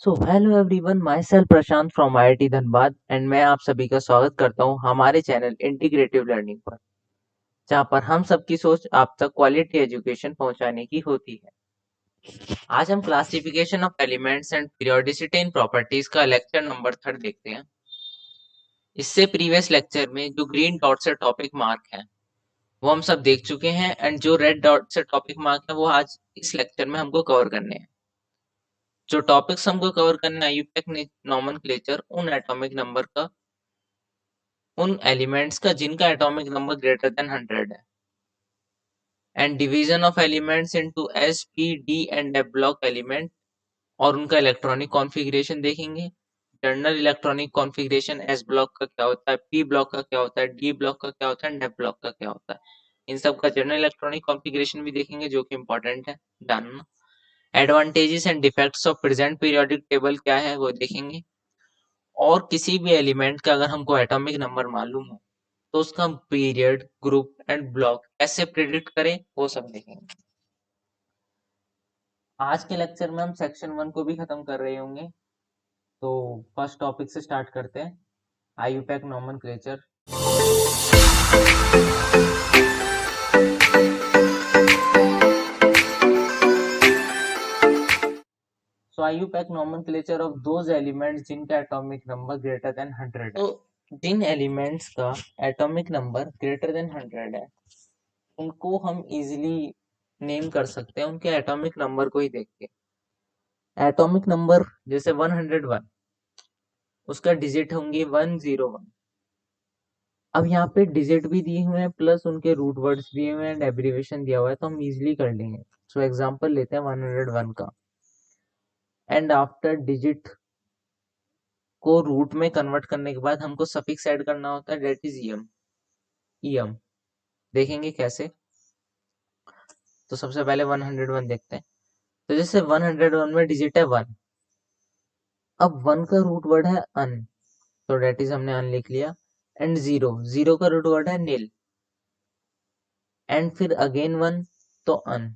So hello everyone, my self Prashant from IIT Dhanbad and मैं आप सभी का स्वागत करता हूं हमारे चैनल इंटीग्रेटिव लर्निंग पर, जहां पर हम सबकी सोच आप तक क्वालिटी एजुकेशन पहुंचाने की होती है। आज हम classification of elements and periodicity in properties का लेक्चर नंबर 3 देखते हैं। इससे प्रीवियस लेक्चर में जो ग्रीन डॉट से टॉपिक मार्क है वो हम सब देख चुके हैं एंड जो रेड डॉट से टॉपिक मार्क है वो आज इस लेक्चर में हमको कवर करने हैं। जो टॉपिक्स हमको कवर करने हैं, आईयूपैक नॉमेनक्लेचर उन एटॉमिक नंबर का, उन एलिमेंट्स का जिनका एटॉमिक नंबर ग्रेटर देन 100 है, and division of elements into s, p, d and f block element और उनका इलेक्ट्रॉनिक कॉन्फ़िगरेशन देखेंगे। General electronic configuration S block का क्या होता है, पी ब्लॉक का क्या होता है, डी ब्लॉक का क्या होता है एंड एफ ब्लॉक का क्या होता है। इन सब का जनरल इलेक्ट्रॉनिक कॉन्फ़िगरेशन भी देखेंगे जो कि इंपॉर्टेंट है जानना। Advantages and defects of present periodic table क्या है वो देखेंगे। और किसी भी एलिमेंट का अगर हमको एटॉमिक नंबर मालूम हो तो उसका पीरियड, ग्रुप एंड ब्लॉक कैसे प्रिडिक्ट करें वो सब देखेंगे। आज के लेक्चर में हम सेक्शन 1 को भी खत्म कर रहे होंगे, तो फर्स्ट टॉपिक से स्टार्ट करते हैं, IUPAC nomenclature. So IUPAC nomenclature of those elements जिनका एटॉमिक नंबर ग्रेटर देन 100 है। तो जिन एलिमेंट्स का एटॉमिक नंबर ग्रेटर देन 100 है उनको हम इजीली नेम कर सकते हैं उनके एटॉमिक नंबर को ही देख के। एटॉमिक नंबर जैसे 101, उसका डिजिट होंगे 101। अब यहाँ पे डिजिट भी दिए हुए हैं प्लस उनके रूट वर्ड्स दिए हुए हैं एंड एब्रीविएशन दिया हुआ है, तो हम इजीली कर लेंगे। सो एग्जांपल लेते हैं 101 का, एंड आफ्टर डिजिट को रूट में कन्वर्ट करने के बाद हमको सफिक्स ऐड करना होता है, डेट इज ईएम। ईएम देखेंगे कैसे। तो सबसे पहले 101 देखते हैं। तो जैसे 101 में डिजिट है 1, अब 1 का रूट वर्ड है अन, तो डेट इज हमने अन लिख लिया। एंड 0, 0 का रूट वर्ड है नील, एंड फिर अगेन 1, तो अन।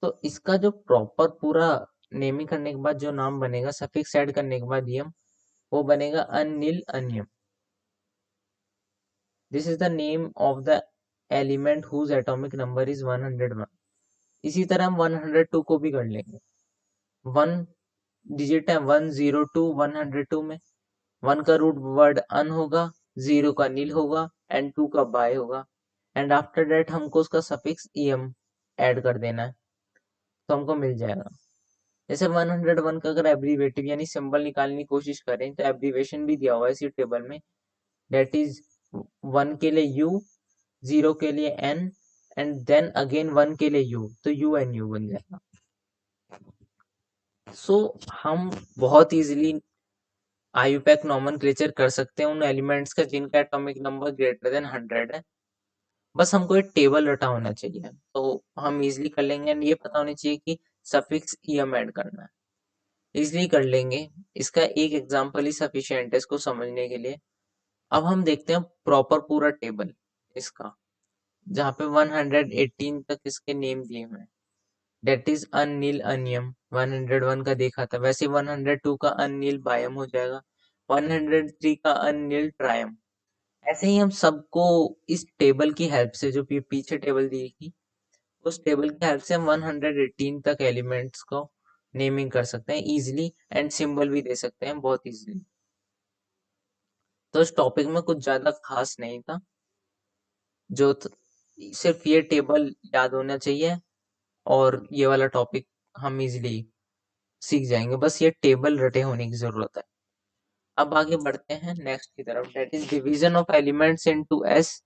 तो इसका जो प्रॉपर पूरा नेमिंग करने के बाद जो नाम बनेगा, सफिक्स ऐड करने के बाद यम, वो बनेगा unnilunium. This is the name of the element whose atomic number is 101। इसी तरह हम 102 को भी कर लेंगे। 1 डिजिट है 102, 102 में 1 का रूट वर्ड अन होगा, 0 का नील होगा एंड 2 का बाय होगा, एंड आफ्टर दैट हमको उसका सफिक्स ईएम ऐड कर देना है, तो हमको मिल जाएगा। जैसे 101 का अगर एब्रीवेटिव यानी सिंबल निकालने की कोशिश करें तो एब्रीवेशन भी दिया हुआ है इसी टेबल में, डेट इज 1 के लिए यू, 0 के लिए एन एंड देन अगेन 1 के लिए यू, तो यू एन यू बन जाएगा। सो हम बहुत इजीली आईयूपैक नॉमेनक्लेचर कर सकते हैं उन एलिमेंट्स का जिनका एटॉमिक नंबर ग्रेटर देन 100 है। बस हमको एक टेबल रटा होना चाहिए, तो हम इजीली कर लेंगे एंड ये पता होना चाहिए कि सफिक्स ईएम ऐड करना है, इजीली कर लेंगे। इसका एक एग्जांपल ही सफिशिएंट है इसको समझने के लिए। अब हम देखते हैं प्रॉपर पूरा टेबल इसका, जहाँ पे 118 तक इसके नेम दिए हुए हैं, डेट इज अनिल अनियम। 101 का देखा था, वैसे 102 का अनिल बायम हो जाएगा, 103 का अनिल ट्रायम। ऐसे ही हम सबको इस टेबल की हेल्प से, जो पीछे टेबल दी थी, उस टेबल की हेल्प से हम 118 तक एलिमेंट्स को नेमिंग कर सकते हैं इजीली, एंड सिंबल भी दे सकते हैं बहुत इजीली। तो इस टॉपिक में कुछ ज्यादा खास नहीं था, जो सिर्फ ये टेबल याद होना चाहिए और ये वाला टॉपिक हम इजीली सीख जाएंगे, बस ये टेबल रटे होने की जरूरत है। अब आगे बढ़ते हैं नेक्स्ट की तरफ, that is division of elements into s,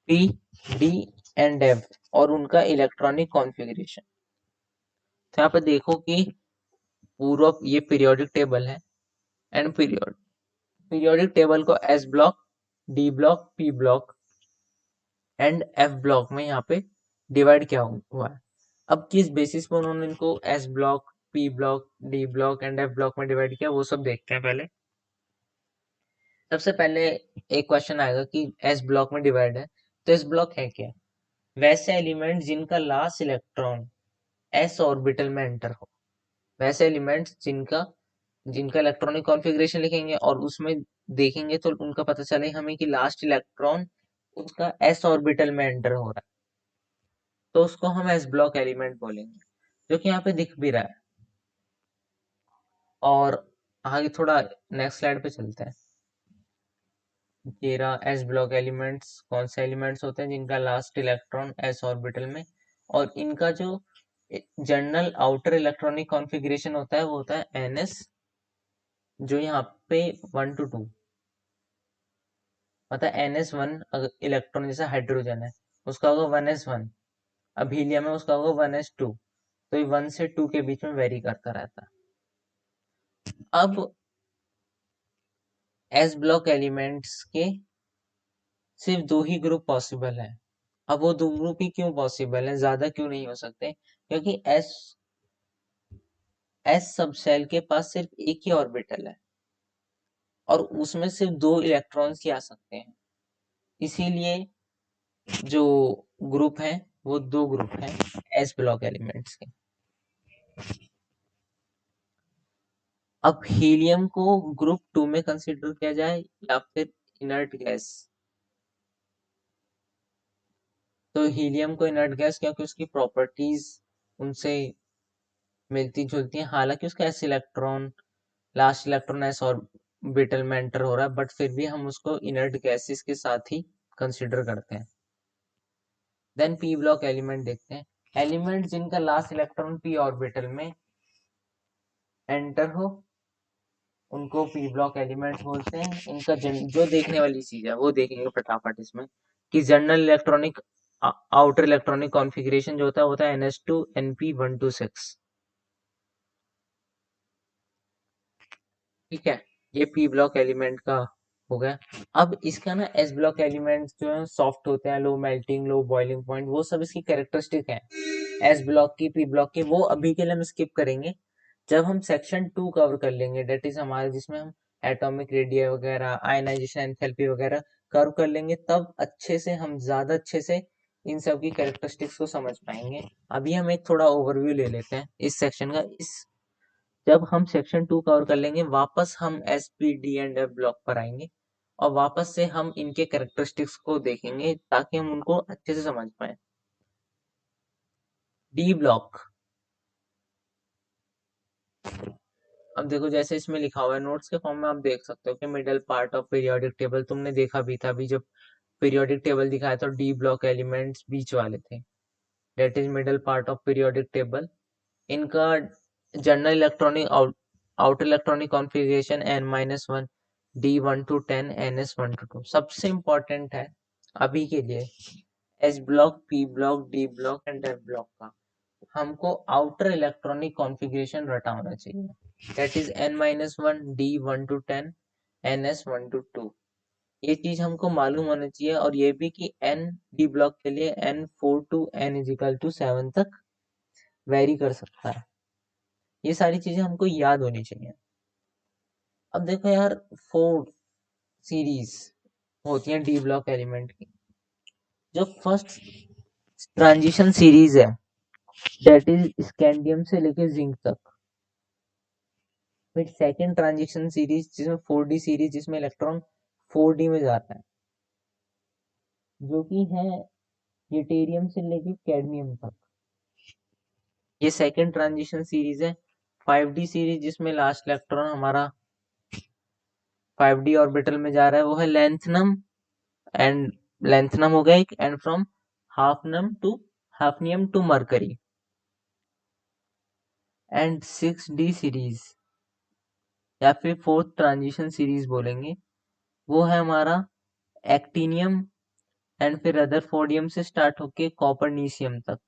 p, d and f और उनका इलेक्ट्रॉनिक कॉन्फ़िगरेशन। तो यहाँ पे देखो कि पूरा ये पीरियोडिक टेबल है, एंड पीरियोडिक टेबल को S block, D block, P block and f block में यहाँ पे डिवाइड किया हुआ है। अब किस बेसिस पर उन्होंने इनको S block, P block, D block and f block में डिवाइड किया वो सब देखते हैं पहले। सबसे पहले एक क्वेश्चन आएगा कि एस ब्लॉक में डिवाइड है, तो एस ब्लॉक है क्या? वैसे एलिमेंट जिनका लास्ट इलेक्ट्रॉन एस ऑर्बिटल में एंटर हो, वैसे एलिमेंट्स जिनका इलेक्ट्रॉनिक कॉन्फ़िगरेशन लिखेंगे और उसमें देखेंगे तो उनका पता चले हमें कि लास्ट इलेक्ट्रॉन उसका s ऑर्बिटल में एंटर हो रहा है, तो उसको हम s ब्लॉक एलिमेंट बोलेंगे, जो कि यहाँ पे दिख भी रहा है। और आगे थोड़ा नेक्स्ट स्लाइड पे चलते हैं। ये रहा s ब्लॉक एलिमेंट्स। कौन से एलिमेंट्स होते हैं जिनका लास्ट इलेक्ट्रॉन s ऑर्बिटल में, और इनका जो जनरल आउटर इलेक्ट्रॉनिक कॉन्फ़िगरेशन होता है वो होता है ns, जो यहाँ पे 1 to 2, मतलब NS1 इलेक्ट्रॉन जैसा हाइड्रोजन है उसका होगा 1s1, अब हीलियम है उसका होगा 1s2, तो ये 1 से 2 के बीच में वेरी करता रहता है। अब एस ब्लॉक एलिमेंट्स के सिर्फ 2 ही ग्रुप पॉसिबल है। अब वो 2 ग्रुप ही क्यों पॉसिबल है, ज्यादा क्यों नहीं हो सकते, क्योंकि एस सब सेल के पास सिर्फ एक ही ऑर्बिटल है और उसमें सिर्फ 2 इलेक्ट्रॉन्स ही आ सकते हैं, इसीलिए जो ग्रुप है वो 2 ग्रुप हैं एस ब्लॉक एलिमेंट्स के। अब हीलियम को ग्रुप 2 में कंसीडर किया जाए या फिर इनर्ट गैस, तो हीलियम को इनर्ट गैस क्योंकि उसकी प्रॉपर्टीज उनसे मिलती जुलती हैं, हालांकि उसका S electron last electron S orbital में एंटर हो रहा है, बट फिर भी हम उसको इनर्ट गैसेस के साथ ही कंसीडर करते हैं। देन पी ब्लॉक एलिमेंट देखते हैं। एलिमेंट जिनका लास्ट इलेक्ट्रॉन पी ऑर्बिटल में एंटर हो उनको पी ब्लॉक एलिमेंट्स बोलते हैं। इनका जो देखने वाली चीज है वो देखेंगे फटाफट इसमें, कि general electronic outer electronic configuration जो होता है NS2 NP126। ठीक है, ये पी ब्लॉक एलिमेंट का हो गया। अब इसका ना एस ब्लॉक एलिमेंट्स जो है सॉफ्ट होते हैं, low melting low boiling point, वो सब इसकी कैरेक्टरिस्टिक है एस ब्लॉक की पी ब्लॉक की, वो अभी के लिए हम स्किप करेंगे। जब हम सेक्शन 2 कवर कर लेंगे, डेट इज हमारे जिसमें हम एटॉमिक रेडिया वगैरह आयनाइजेशन एंथैल्पी वगैरह कवर कर लेंगे, तब अच्छे से हम ज्यादा अच्छे से इन सब की कैरेक्टरिस्टिक्स को समझ पाएंगे। अभी हम एक थोड़ा ओवरव्यू ले लेते हैं इस सेक्शन का। इस जब हम सेक्शन 2 कवर कर लेंगे वापस हम S p d and f block पर आएंगे और वापस से हम इनके कैरेक्टरिस्टिक्स को देखेंगे ताकि हम उनको अच्छे से समझ पाए। डी ब्लॉक, अब देखो जैसे इसमें लिखा हुआ है नोट्स के फॉर्म में आप देख सकते हो कि middle part of periodic table, तुमने देखा भी था अभी जब पीरियोडिक टेबल दिखाया तो डी ब्लॉक एलिमेंट्स बीच वाले थे, that is middle part of periodic table. इनका general electronic outer electronic configuration n-1 d1 to 10 ns1 to 2 सबसे इंपॉर्टेंट है अभी के लिए। S block P block D block and f block का हमको आउटर इलेक्ट्रॉनिक कॉन्फ़िगरेशन रटा होना चाहिए, that that n-1 d1 to 10 ns1 to 2। ये चीज हमको मालूम होना चाहिए, और ये भी कि n डी ब्लॉक के लिए n4 to n=7 तक वेरी कर सकता है। ये सारी चीजें हमको याद होनी चाहिए। अब देखो यार 4 सीरीज होती है डी ब्लॉक एलिमेंट की। जो फर्स्ट ट्रांजिशन सीरीज है दैट इज स्कैंडियम से लेके जिंक तक, फिर सेकंड ट्रांजिशन सीरीज जिसमें 4D सीरीज जिसमें इलेक्ट्रॉन 4D में जाता है, जो कि है ड्यूटेरियम से लेके कैडमियम तक। ये सेकंड ट्रांजिशन सीरीज है। 5D सीरीज जिसमें लास्ट इलेक्ट्रॉन हमारा 5D ऑर्बिटल में जा रहा है वो है लेंथनम एंड लेंथनम हो गया एक, and from hafnium to mercury. And 6D series या फिर फोर्थ ट्रांजिशन सीरीज बोलेंगे, वो है हमारा एक्टिनियम एंड फिर रदरफोर्डियम से स्टार्ट होके कॉपरनीसियम तक।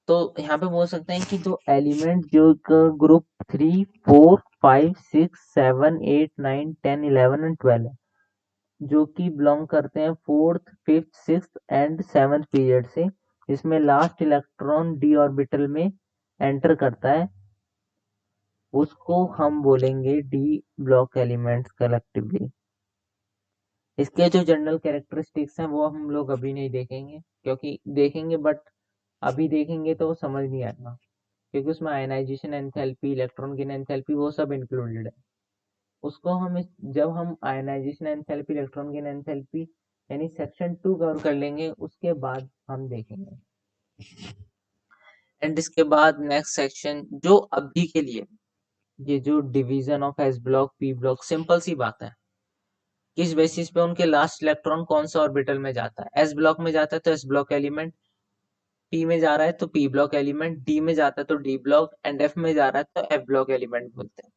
तो यहाँ पे बोल सकते हैं कि जो एलिमेंट जो ग्रुप 3 4 5 6 7 8 9 10 11 एंड 12 है, जो कि बिलोंग करते हैं fourth fifth six and seventh period से, जिसमें लास्ट इलेक्ट्रॉन डी ऑर्बिटल में एंटर करता है, उसको हम बोलेंगे डी ब्लॉक एलिमेंट्स कलेक्टिवली। इसके जो जनरल कैरेक्टरिस्टिक्स हैं वो हम लोग अभी नहीं देखेंगे, क्योंकि देखेंगे बट अभी देखेंगे तो समझ नहीं आएगा, क्योंकि उसमें ionization enthalpy, electron gain enthalpy वो सब इंक्लूडेड है। उसको हम जब हम ionization enthalpy, electron gain enthalpy यानी सेक्शन 2 कवर कर लेंगे, उसके बाद हम देखेंगे। एंड इसके बाद नेक्स्ट सेक्शन जो अभी के लिए, ये जो division of S block, P block, simple सी बात है। किस बेसिस पे उनके लास्ट इलेक्ट्रॉन कौन सा ऑर्बिटल में जाता है? एस ब्लॉक में जाता है तो एस ब्लॉक एलिमेंट, पी में जा रहा है तो पी ब्लॉक एलिमेंट, डी में जाता है तो डी ब्लॉक, एंड एफ में जा रहा है तो एफ ब्लॉक एलिमेंट बोलते हैं।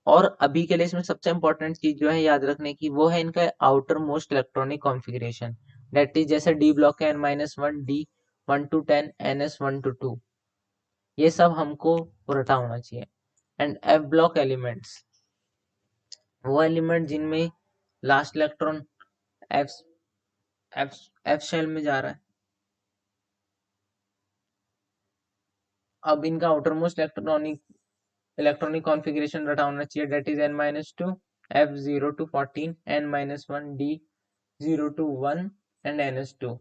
और अभी के लिए इसमें सबसे इंपॉर्टेंट चीज जो है याद रखने की, वो है इनका outer most electronic configuration. That is जैसे डी ब्लॉक है n-1, D 1 to 10, ns 1 to 2, ये सब हमको पता होना चाहिए। एंड एफ ब्लॉक एलिमेंट्स, वो एलिमेंट जिनमें last electron f f f shell में जा रहा है। अब इनका आउटर मोस्ट इलेक्ट्रॉनिक कॉन्फ़िगरेशन रटा होना चाहिए, that is n-2, f 0 to 14, n-1, d 0 to 1 and ns2।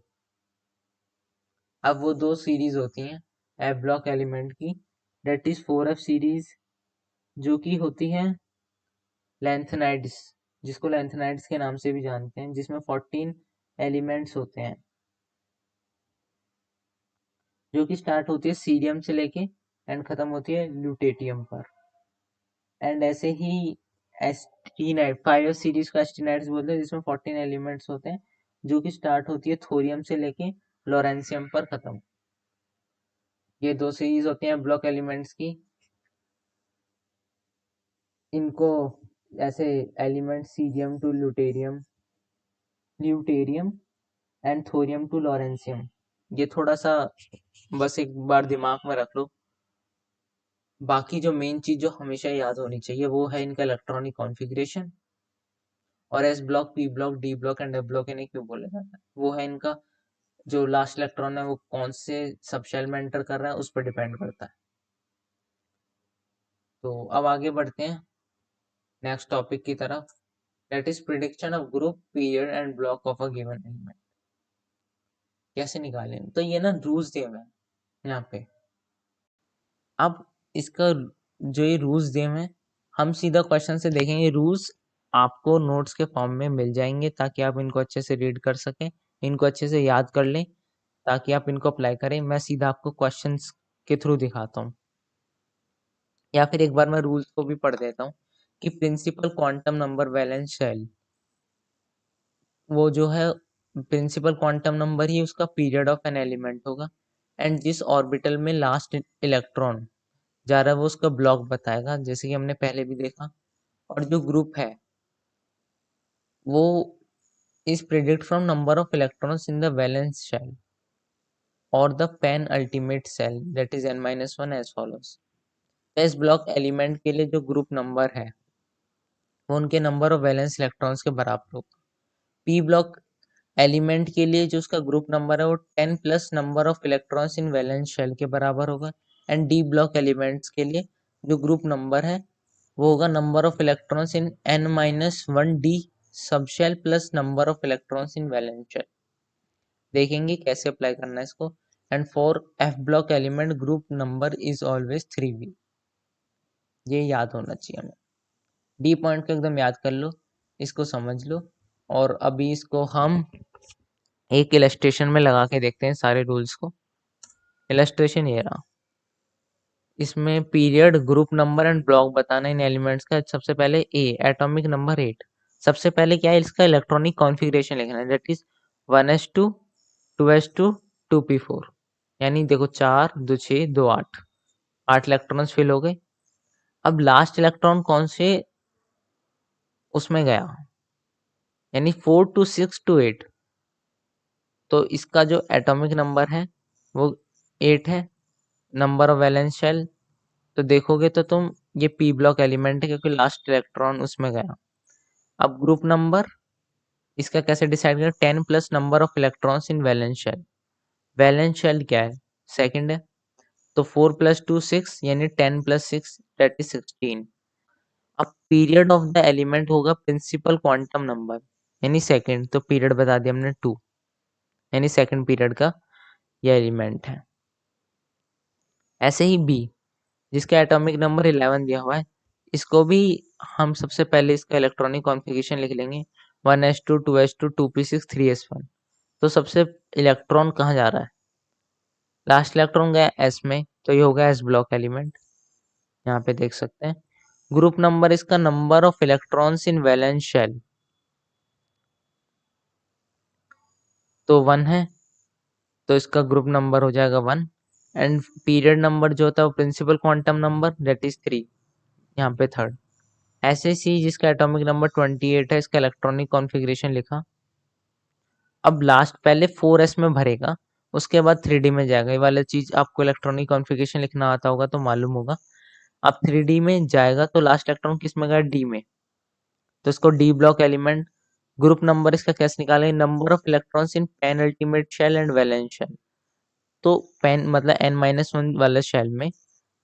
अब वो दो सीरीज होती हैं एफ ब्लॉक एलिमेंट की, दैट इज 4f सीरीज, जो कि होती है लेंथेनाइड्स, जिसको लेंथेनाइड्स के नाम से भी जानते हैं, जिसमें 14 एलिमेंट्स होते हैं, जो कि स्टार्ट होती है सीरियम से लेके एंड खत्म होती है ल्यूटेटियम पर। एंड ऐसे ही एस्टीनाइड, 5 सीरीज को एस्टीनाइड्स बोलते हैं, जिसमें 14 एलिमेंट्स होते हैं, जो कि स्टार्ट होती है थोरियम से लेके लॉरेंसियम पर खत्म। ये दो सीरीज होती हैं ब्लॉक एलिमेंट्स की। इनको ऐसे element cerium to lutetium, lutetium and thorium to lawrencium, ये थोड़ा सा बस एक बार दिमाग में रख लो। बाकी जो मेन चीज जो हमेशा याद होनी चाहिए, वो है इनका इलेक्ट्रॉनिक कॉन्फ़िगरेशन। और S block, P block, D block and f block इन्हें क्यों बोला जाता है? वो है इनका जो लास्ट इलेक्ट्रॉन है वो कौन से सबशेल में एंटर कर रहा है, उस पर डिपेंड करता है। तो अब आगे बढ़ते हैं नेक्स्ट टॉपिक की तरफ, that is prediction of group, period and block of a given element. कैसे निकालें? तो ये ना रूल्स दिए हुए हैं यहाँ पे। अब इसका जो ये रूल्स दिए हुए हैं, हम सीधा क्वेश्चन से देखेंगे। रूल्स आपको नोट्स के फॉर्म में मिल जाएंगे, ताकि आप इनको अच्छे से रीड कर सकें, इनको अच्छे से याद कर लें, ताकि आप इनको अप्लाई करें। मैं सीधा आपको क्वेश्चंस के थ्रू दिखाता हूँ, या फिर एक बार मैं रूल्स को भी पढ़ देता हूँ कि principal quantum number valence shell, वो जो है प्रिंसिपल क्वांटम नंबर ही उसका पीरियड ऑफ एन एलिमेंट होगा। एंड जिस ऑर्बिटल में लास्ट इलेक्ट्रॉन जा रहा है वो उसका ब्लॉक बताएगा, जैसे कि हमने पहले भी देखा। और जो ग्रुप है वो is predict from number of electrons in the valence shell और द पेन अल्टीमेट सेल, दैट that n-1 as follows. S block element के लिए जो ग्रुप नंबर है वो उनके नंबर ऑफ वैलेंस इलेक्ट्रॉन्स के बराबर होगा। पी ब्लॉक एलिमेंट के लिए जो उसका ग्रुप नंबर है वो 10 plus number of electrons in valence shell के बराबर होगा। एंड डी ब्लॉक एलिमेंट्स के लिए जो ग्रुप नंबर है वो होगा number of electrons in n-1 d subshell plus number of electrons in valence shell. देखेंगे कैसे अप्लाई करना है इसको। And for f block element group number is always 3b, ये याद होना चाहिए हमें। डी पॉइंट को एकदम याद कर लो, इसको समझ लो। और अभी इसको हम एक इलस्ट्रेशन में लगा के देखते हैं सारे रूल्स को। इलस्ट्रेशन ये रहा, इसमें period, group number and block बताना इन एलिमेंट्स का। सबसे पहले ए, एटॉमिक नंबर 8। सबसे पहले क्या है, इसका इलेक्ट्रॉनिक कॉन्फ़िगरेशन लिखना है, that is 1s2 2s2 2p4। यानी देखो 4 2 6 2 8, 8 इलेक्ट्रॉन्स फिल हो गए। अब लास्ट इलेक्ट्रॉन कौन से उसमें गया, यानी 4 to 6 to 8, तो इसका जो एटॉमिक नंबर है वो 8 है। नंबर ऑफ वैलेंस शेल तो देखोगे तो तुम ये पी ब्लॉक एलिमेंट है, क्योंकि लास्ट इलेक्ट्रॉन उसमें गया। अब ग्रुप नंबर इसका कैसे डिसाइड करें, 10 plus number of electrons in valence shell. Valence shell क्या है, सेकंड है, तो 4 प्लस 2 6, यानी 10 प्लस 6 दैट इज 16। अब पीरियड ऑफ द एलिमेंट होगा प्रिंसिपल क्वांटम नंबर, यानी सेकंड, तो पीरियड बता दिया हमने 2, यानी सेकंड पीरियड का ये एलिमेंट है। ऐसे ही बी जिसका एटॉमिक नंबर 11 दिया हुआ है, इसको भी हम सबसे पहले इसका इलेक्ट्रॉनिक कॉन्फ़िगरेशन लिख लेंगे 1s2 2s2 2p6 3s1। तो सबसे इलेक्ट्रॉन कहाँ जा रहा है, लास्ट इलेक्ट्रॉन गया एस में, तो ये होगा एस ब्लॉक एलिमेंट, यहाँ पे देख सकते हैं। ग्रुप नंबर इसका number of electrons in valence shell तो 1 है, तो इसका ग्रुप नंबर हो जाएगा 1। एंड पीरियड नंबर जो होता है वो principal quantum number that is 3, यहाँ पे थर्ड। ऐसे सी जिसका एटॉमिक नंबर 28 है, इसका इलेक्ट्रॉनिक कॉन्फ़िगरेशन लिखा। अब लास्ट पहले 4s में भरेगा, उसके बाद 3d में जाएगा। ये वाला चीज आपको इलेक्ट्रॉनिक कॉन्फ़िगरेशन लिखना आता होगा तो मालूम होगा। अब 3d में जाएगा तो लास्ट इलेक्ट्रॉन किस में गया, डी में, तो इसको d block element. Group number इसका कैसे निकालेंगे, number of electrons in penultimate shell and valence shell. तो पेन मतलब n-1 वाले शेल में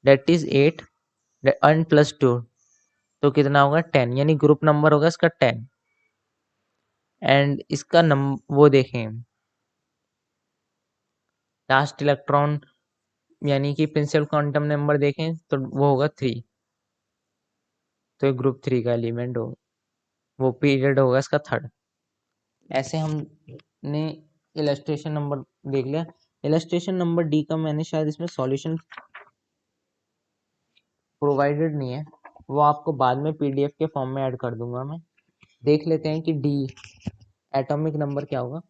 दैट इज 8 n प्लस 2, तो कितना होगा 10, यानी ग्रुप नंबर होगा इसका 10। एंड इसका वो देखें लास्ट इलेक्ट्रॉन यानी कि प्रिंसिपल क्वांटम नंबर देखें तो वो होगा 3, तो ग्रुप 3 का एलिमेंट होगा, वो पीरियड होगा इसका थर्ड। ऐसे हमने इलस्ट्रेशन नंबर देख लिया। इलस्ट्रेशन नंबर डी का मैंने शायद इसमें सॉल्यूशन प्रोवाइडेड नहीं है, वो आपको बाद में पीडीएफ के फॉर्म में ऐड कर दूंगा मैं। देख लेते हैं कि डी एटॉमिक नंबर क्या होगा।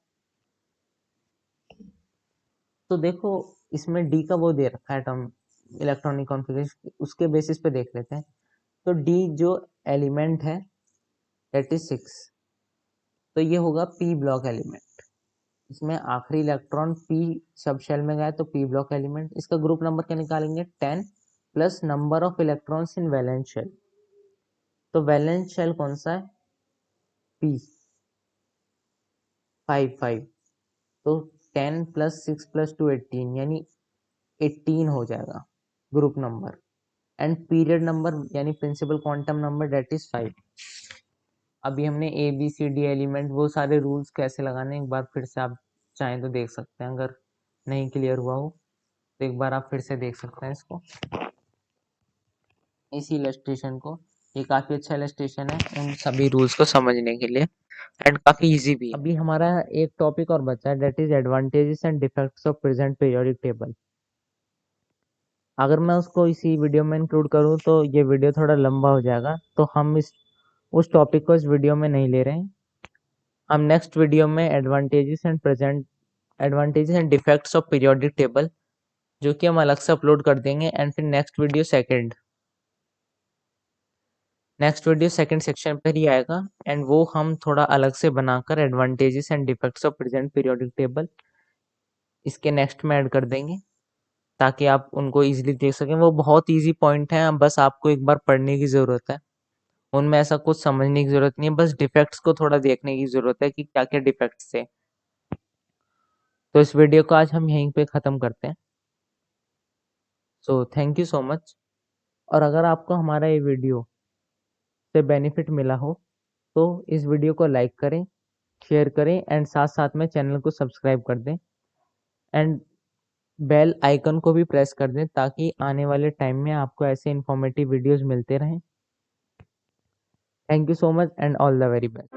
तो देखो इसमें डी का वो दे रखा है एटॉम इलेक्ट्रॉनिक कॉन्फ़िगरेशन, उसके बेसिस पे देख लेते हैं। तो डी जो एलिमेंट है दैट इज 6, तो ये होगा पी ब्लॉक एलिमेंट। इसमें आखिरी इलेक्ट्रॉन पी सब शेल में गया तो पी ब्लॉक एलिमेंट। इसका ग्रुप नंबर क्या निकालेंगे 10 plus number of electrons in valence shell. तो वैलेंस शेल कौन सा है, पी 5 तो 10 प्लस 6 प्लस 2 18, यानी 18 हो जाएगा group number. And period number यानी principal quantum number that is 5। अभी हमने A B C D element वो सारे रूल्स कैसे लगाने एक बार फिर से आप चाहें तो देख सकते हैं, अगर नहीं क्लियर हुआ हो तो एक बार आप फिर से देख सकते हैं इसको, इसी इलस्ट्रेशन को। ये काफी अच्छा इलस्ट्रेशन है उन सभी रूल्स को समझने के लिए एंड काफी इजी भी है। अभी हमारा एक टॉपिक और बचा है that is advantages and defects of present periodic table. अगर मैं उसको इसी वीडियो में इंक्लूड करूँ तो ये वीडियो थोड़ा लंबा हो जाएगा, तो हम इस उस टॉपिक को इस वीडियो में नहीं ले रहे हैं। हम नेक्स्ट वीडियो में advantages and defects of periodic table, जो कि हम अलग से अपलोड कर देंगे। एंड फिर नेक्स्ट वीडियो सेकंड सेक्शन पर ही आएगा एंड वो हम थोड़ा अलग से बनाकर advantages and defects of present periodic table इसके नेक्स्ट में ऐड कर देंगे, ताकि आप उनको इजीली देख सकें। वो बहुत इजी पॉइंट है, बस आपको एक बार पढ़ने की ज़रूरत है, उनमें ऐसा कुछ समझने की ज़रूरत नहीं है, बस डिफेक्ट्स को थोड़ा देखने की ज़रूरत है कि क्या क्या डिफेक्ट्स थे। तो इस वीडियो को आज हम यहीं पे ख़त्म करते हैं। So thank you so much. और अगर आपको हमारा ये वीडियो से बेनिफिट मिला हो तो इस वीडियो को लाइक करें, शेयर करें एंड साथ साथ में चैनल को सब्सक्राइब कर दें एंड बेल आइकन को भी प्रेस कर दें, ताकि आने वाले टाइम में आपको ऐसे इन्फॉर्मेटिव वीडियोस मिलते रहें। Thank you so much and all the very best.